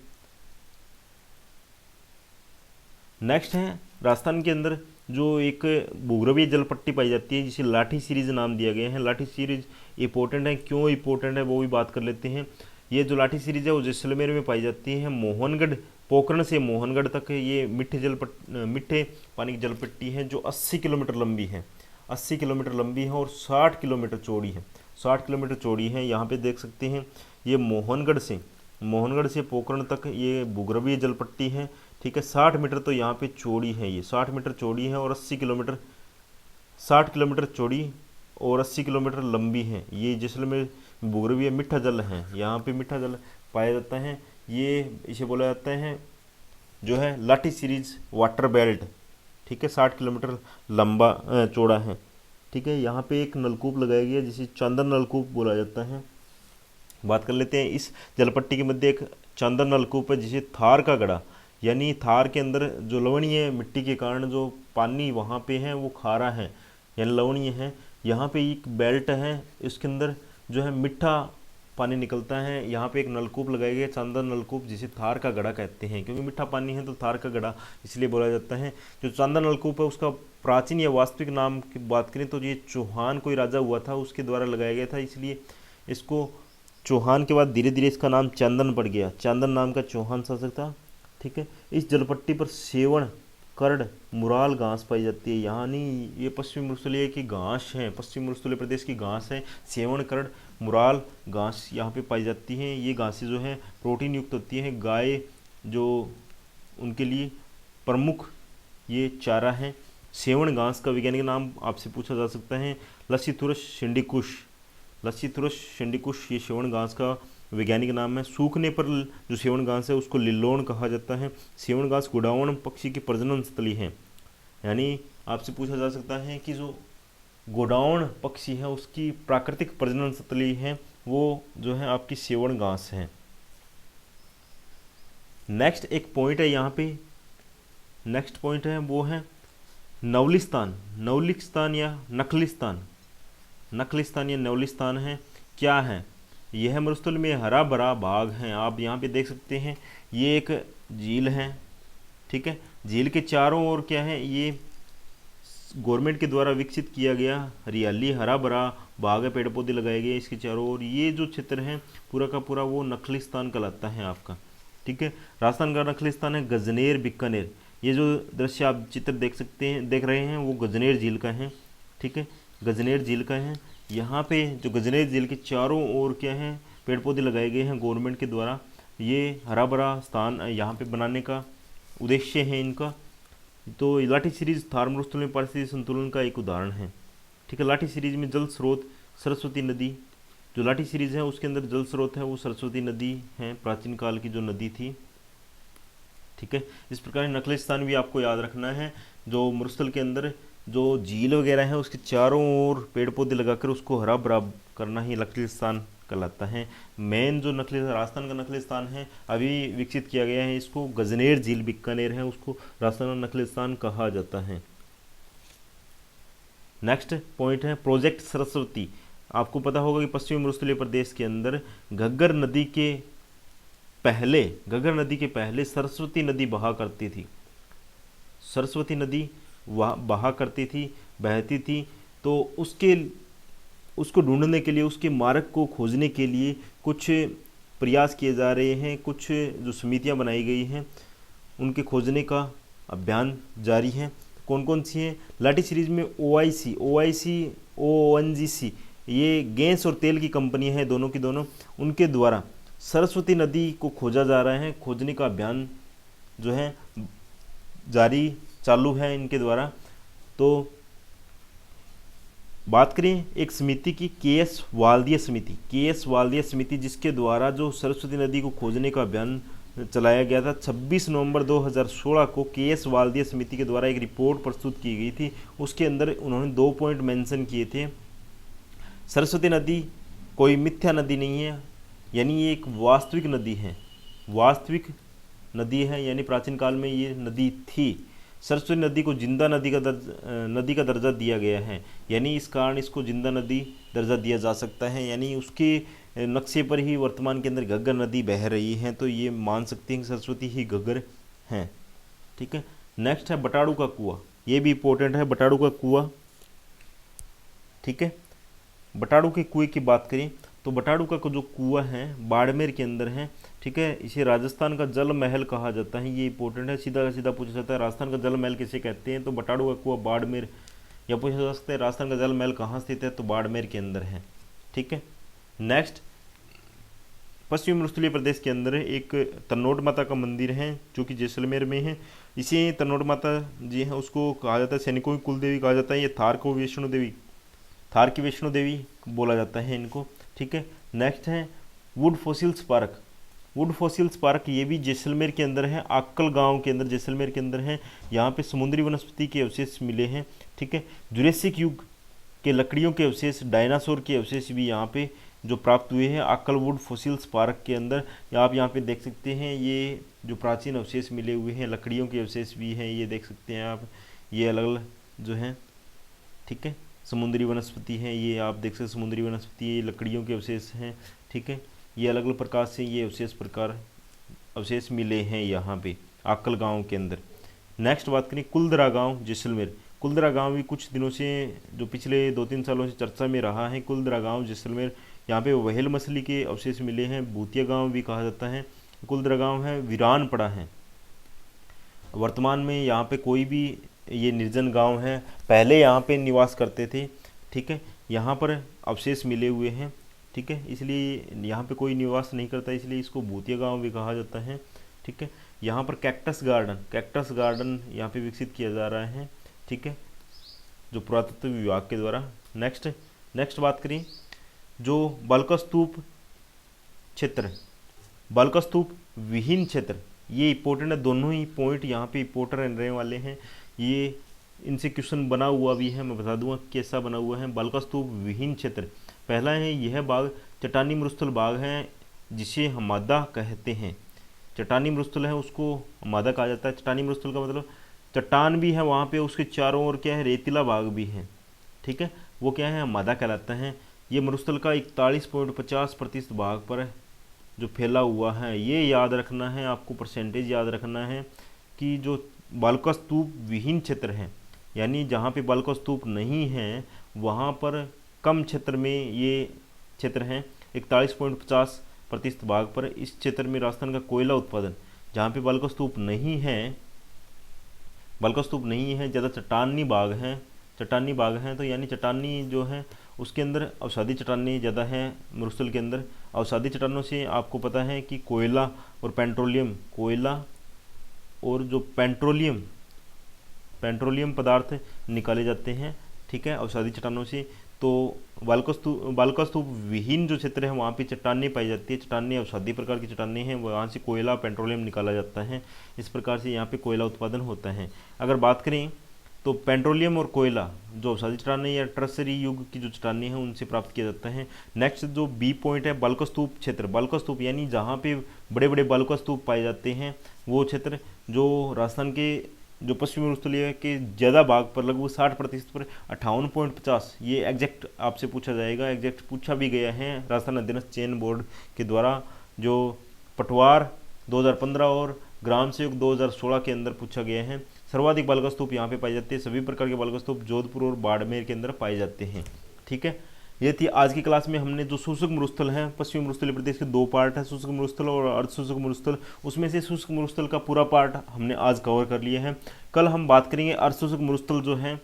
नेक्स्ट है राजस्थान के अंदर जो एक भूगर्भीय जल पट्टी पाई जाती है जिसे लाठी सीरीज नाम दिया गया है। लाठी सीरीज इंपॉर्टेंट है, क्यों इंपॉर्टेंट है वो भी बात कर लेते हैं। ये जो लाठी सीरीज है वो जैसलमेर में पाई जाती है। मोहनगढ़, पोखरण से मोहनगढ़ तक ये मीठे पानी की जल पट्टी है जो 80 किलोमीटर लंबी है, 80 किलोमीटर लंबी है और 60 किलोमीटर चौड़ी है, 60 किलोमीटर चौड़ी है। यहाँ पे देख सकते हैं ये मोहनगढ़ से पोखरण तक ये भूगर्भीय जल पट्टी है। ठीक है, 60 मीटर तो यहाँ पे चौड़ी है, ये 60 मीटर चौड़ी है और 80 किलोमीटर, 60 किलोमीटर चौड़ी और 80 किलोमीटर लंबी है। ये जैसलमेर भूगर्भीय मीठा जल है, यहाँ पे मीठा जल पाया जाता है। ये इसे बोला जाता है जो है लाठी सीरीज वाटर बेल्ट। ठीक है, 60 किलोमीटर लंबा चौड़ा है। ठीक है, यहाँ पे एक नलकूप लगाया गया जिसे चंदन नलकूप बोला जाता है। बात कर लेते हैं, इस जलपट्टी के मध्य एक चंदन नलकूप है जिसे थार का गड़ा, यानी थार के अंदर जो लवणीय मिट्टी के कारण जो पानी वहाँ पे है वो खारा है यानी लवणीय है। यहाँ पे एक बेल्ट है, इसके अंदर जो है मीठा पानी निकलता है। यहाँ पे एक नलकूप लगाया गया चंदन नलकूप जिसे थार का गड़ा कहते हैं, क्योंकि मीठा पानी है तो थार का गड़ा इसलिए बोला जाता है। जो चंदन नलकूप है उसका प्राचीन या वास्तविक नाम की बात करें तो ये चौहान कोई राजा हुआ था उसके द्वारा लगाया गया था, इसलिए इसको चौहान के बाद धीरे धीरे इसका नाम चंदन पड़ गया, चंदन नाम का चौहान शासक था। ठीक है, इस जलपट्टी पर सेवण, करड़, मुराल घास पाई जाती है, यानी ये पश्चिमी मरुस्थलीय की घास है, पश्चिमी मरुस्थलीय प्रदेश की घास है। सेवण, करड़, मुराल घास यहाँ पे पाई जाती हैं। ये घासें जो हैं प्रोटीन युक्त होती हैं, गाय जो उनके लिए प्रमुख ये चारा है। सेवण घास का वैज्ञानिक नाम आपसे पूछा जा सकता है लसीथुरस सिंडिकुश, लसीथुरस सिंडिकुश ये सेवण घास का वैज्ञानिक नाम है। सूखने पर जो सेवण घास है उसको लिल्लोण कहा जाता है। सेवण घास गुड़ावण पक्षी की प्रजनन स्थली है, यानी आपसे पूछा जा सकता है कि जो गोडावण पक्षी है उसकी प्राकृतिक प्रजनन स्थली है वो जो है आपकी सेवण घास है। नेक्स्ट एक पॉइंट है यहाँ पे, नेक्स्ट पॉइंट है वो है नवलिस्तान, नवलिस्तान या नखलिस्तान, नखलिस्तान या नवलिस्तान है। क्या है? यह मरुस्थल में हरा भरा भाग है। आप यहाँ पे देख सकते हैं ये एक झील है। ठीक है, झील के चारों ओर क्या है, ये गवर्नमेंट के द्वारा विकसित किया गया हरियाली हरा भरा बाग है, पेड़ पौधे लगाए गए इसके चारों ओर। ये जो क्षेत्र है पूरा का पूरा वो नखलिस्तान कहलाता है आपका। ठीक है, राजस्थान का नखलिस्तान है गजनेर बीकानेर। ये जो दृश्य आप चित्र देख सकते हैं, देख रहे हैं वो गजनेर झील का है। ठीक है, गजनेर झील का है। यहाँ पे जो गजनेर झील के चारों ओर क्या है पेड़ पौधे लगाए गए हैं गवर्नमेंट के द्वारा। ये हरा भरा स्थान यहाँ पे बनाने का उद्देश्य है इनका। तो लाठी सीरीज थार मरुस्थल में पारिस्थितिक संतुलन का एक उदाहरण है। ठीक है, लाठी सीरीज में जल स्रोत सरस्वती नदी, जो लाठी सीरीज है उसके अंदर जल स्रोत है वो सरस्वती नदी है, प्राचीन काल की जो नदी थी। ठीक है, इस प्रकार नकली स्थान भी आपको याद रखना है। जो मरुस्थल के अंदर जो झील वगैरह है उसके चारों ओर पेड़ पौधे लगाकर उसको हरा भरा करना ही नकली स्थान कहलाता है। मेन जो नकली राजस्थान का नकली स्थान है अभी विकसित किया गया है, इसको गजनेर झील बीकानेर है, उसको राजस्थान का नकली स्थान कहा जाता है। नेक्स्ट पॉइंट है प्रोजेक्ट सरस्वती। आपको पता होगा कि पश्चिमी मरुस्थलीय प्रदेश के अंदर घग्गर नदी के पहले सरस्वती नदी बहा करती थी। सरस्वती नदी बहा करती थी, बहती थी। तो उसको ढूंढने के लिए, उसके मार्ग को खोजने के लिए कुछ प्रयास किए जा रहे हैं, कुछ जो समितियां बनाई गई हैं उनके खोजने का अभियान जारी है। कौन कौन सी हैं? लाठी सीरीज में OIC, ONGC, ये गैस और तेल की कंपनी है, दोनों की दोनों, उनके द्वारा सरस्वती नदी को खोजा जा रहा है। खोजने का अभियान जो है जारी चालू है इनके द्वारा। तो बात करें एक समिति की, KS वाल्दिया समिति, जिसके द्वारा जो सरस्वती नदी को खोजने का अभियान चलाया गया था। 26 नवंबर 2016 को KS वाल्दिया समिति के द्वारा एक रिपोर्ट प्रस्तुत की गई थी। उसके अंदर उन्होंने 2 पॉइंट मेंशन किए थे। सरस्वती नदी कोई मिथ्या नदी नहीं है, यानी ये एक वास्तविक नदी है, यानी प्राचीन काल में ये नदी थी। सरस्वती नदी को जिंदा नदी का दर्जा दिया गया है, यानी इस कारण इसको जिंदा नदी दर्जा दिया जा सकता है, यानी उसके नक्शे पर ही वर्तमान के अंदर घग्गर नदी बह रही है, तो ये मान सकते हैं कि सरस्वती ही घग्गर है। ठीक है, नेक्स्ट है बटाड़ू का कुआं, ये भी इंपॉर्टेंट है, बटाड़ू का कुआं। ठीक है, बटाड़ू के कुएं की बात करें तो बटाड़ू का जो कुआं है बाड़मेर के अंदर है। ठीक है, इसे राजस्थान का जल महल कहा जाता है, ये इंपॉर्टेंट है, सीधा सीधा पूछा जाता है राजस्थान का जल महल किसे कहते हैं, तो बटाड़ू का कुआं बाड़मेर, या पूछा जा सकता है राजस्थान का जल महल कहाँ स्थित है, तो बाड़मेर के अंदर है। ठीक है, नेक्स्ट पश्चिमी मरुस्थलीय प्रदेश के अंदर एक तन्नोट माता का मंदिर है जो कि जैसलमेर में है। इसे तन्नोट माता जी है उसको कहा जाता है सैनिकों की कुल देवी कहा जाता है। ये थार की वैष्णो देवी बोला जाता है इनको। ठीक है, नेक्स्ट है वुड फॉसिल्स पार्क, ये भी जैसलमेर के अंदर है, आक्कल गांव के अंदर जैसलमेर के अंदर है। यहाँ पे समुद्री वनस्पति के अवशेष मिले हैं। ठीक है, जुरेसिक युग के लकड़ियों के अवशेष, डायनासोर के अवशेष भी यहाँ पे जो प्राप्त हुए हैं आक्कल वुड फॉसिल्स पार्क के अंदर। आप यहाँ पे देख सकते हैं ये जो प्राचीन अवशेष मिले हुए हैं, लकड़ियों के अवशेष भी हैं, ये देख सकते हैं आप, ये अलग अलग जो हैं। ठीक है, समुद्री वनस्पति है, ये आप देख सकते समुद्री वनस्पति, ये लकड़ियों के अवशेष हैं। ठीक है, ये अलग अलग प्रकार से ये अवशेष मिले हैं यहाँ पे आक्कल गांव के अंदर। नेक्स्ट बात करें कुलदरा गांव जैसलमेर। कुलदरा गांव भी कुछ दिनों से, जो पिछले 2-3 सालों से चर्चा में रहा है, कुलदरा गांव जैसलमेर। यहाँ पे व्हेल मछली के अवशेष मिले हैं, भूतिया गांव भी कहा जाता है। कुलदरा गांव है, वीरान पड़ा है, वर्तमान में यहाँ पे कोई भी, ये निर्जन गांव है, पहले यहाँ पे निवास करते थे। ठीक है, यहाँ पर अवशेष मिले हुए हैं। ठीक है, इसलिए यहाँ पे कोई निवास नहीं करता, इसलिए इसको भूतिया गांव भी कहा जाता है। ठीक है, यहाँ पर कैक्टस गार्डन यहाँ पे विकसित किया जा रहा है। ठीक है, जो पुरातत्व विभाग के द्वारा। नेक्स्ट बात करें जो बालकस्तूप विहीन क्षेत्र, ये इंपॉर्टेंट है, दोनों ही पॉइंट यहाँ पे इंपॉर्टेंट रहने वाले हैं। ये इनसे क्वेश्चन बना हुआ भी है, मैं बता दूंगा कैसा बना हुआ है। बालकस्तूप विहीन क्षेत्र, पहला है यह बाग चट्टानी मरुस्थल बाग है, जिसे हमादा कहते हैं। चट्टानी मरुस्थल है उसको हमादा कहा जाता है। चट्टानी मरुस्थल का मतलब चट्टान भी है वहाँ पे, उसके चारों ओर क्या है, रेतीला बाग भी है। ठीक है, वो क्या है, हमादा कहलाता है। ये मरुस्थल का 41.50% भाग पर जो फैला हुआ है, ये याद रखना है आपको, परसेंटेज याद रखना है कि जो बालकस्तूप विहीन क्षेत्र है, यानी जहाँ पे बालकस्तूप नहीं है वहाँ पर कम क्षेत्र में ये क्षेत्र हैं 41.50% भाग पर। इस क्षेत्र में राजस्थान का कोयला उत्पादन, जहाँ पे बालकस्तूप नहीं है, ज़्यादा चट्टानी बाग हैं, तो यानी चट्टानी जो है उसके अंदर अवसादी चट्टानी ज़्यादा है मरुस्थल के अंदर। अवसादी चट्टानों से आपको पता है कि कोयला और पेट्रोलियम, कोयला और जो पेट्रोलियम पदार्थ निकाले जाते हैं, ठीक है, अवसादी चट्टानों से। तो बालुकास्तूप विहीन जो क्षेत्र है वहाँ पे चट्टानें पाई जाती है, चट्टानें अवसादी प्रकार की चट्टानें हैं, वहाँ से कोयला पेट्रोलियम निकाला जाता है। इस प्रकार से यहाँ पे कोयला उत्पादन होता है। अगर बात करें तो पेट्रोलियम और कोयला जो अवसादी चट्टानें या ट्रसरी युग की जो चट्टानें हैं उनसे प्राप्त किया जाता है। नेक्स्ट जो बी पॉइंट है बालुकास्तूप क्षेत्र, बालुकास्तूप यानी जहाँ पे बड़े बड़े बालुकास्तूप पाए जाते हैं वो क्षेत्र, जो राजस्थान के जो पश्चिमी मरुस्थलीय के ज़्यादा भाग पर लगभग 60% पर 58.50, ये एग्जैक्ट आपसे पूछा जाएगा, एग्जैक्ट पूछा भी गया है राजस्थान अध्ययन चयन बोर्ड के द्वारा, जो पटवार 2015 और ग्राम सेवक 2016 के अंदर पूछा गया है। सर्वाधिक बालुकास्तूप यहाँ पे पाए जाते हैं, सभी प्रकार के बालुकास्तूप जोधपुर और बाड़मेर के अंदर पाए जाते हैं। ठीक है, ये थी आज की क्लास में। हमने जो शुष्क मरुस्थल हैं, पश्चिमी मरुस्थलीय प्रदेश के 2 पार्ट है, शुष्क मरुस्थल और अर्ध शुष्क मरुस्थल, उसमें से शुष्क मरुस्थल का पूरा पार्ट हमने आज कवर कर लिया है। कल हम बात करेंगे अर्ध शुष्क मरुस्थल जो है,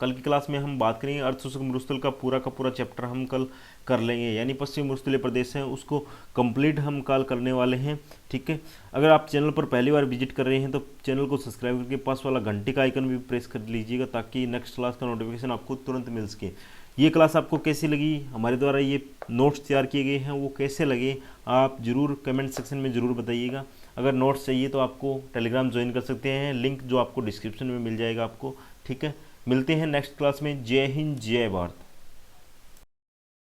कल की क्लास में हम बात करेंगे अर्ध शुष्क मरुस्थल का पूरा चैप्टर हम कल कर लेंगे, यानी पश्चिमी मरुस्थलीय प्रदेश है उसको कंप्लीट हम कल करने वाले हैं। ठीक है, अगर आप चैनल पर पहली बार विजिट कर रहे हैं तो चैनल को सब्सक्राइब करके पास वाला घंटी का आइकन भी प्रेस कर लीजिएगा ताकि नेक्स्ट क्लास का नोटिफिकेशन आपको तुरंत मिल सके। ये क्लास आपको कैसी लगी, हमारे द्वारा ये नोट्स तैयार किए गए हैं वो कैसे लगे, आप ज़रूर कमेंट सेक्शन में ज़रूर बताइएगा। अगर नोट्स चाहिए तो आपको टेलीग्राम ज्वाइन कर सकते हैं, लिंक जो आपको डिस्क्रिप्शन में मिल जाएगा आपको। ठीक है, मिलते हैं नेक्स्ट क्लास में। जय हिंद, जय भारत।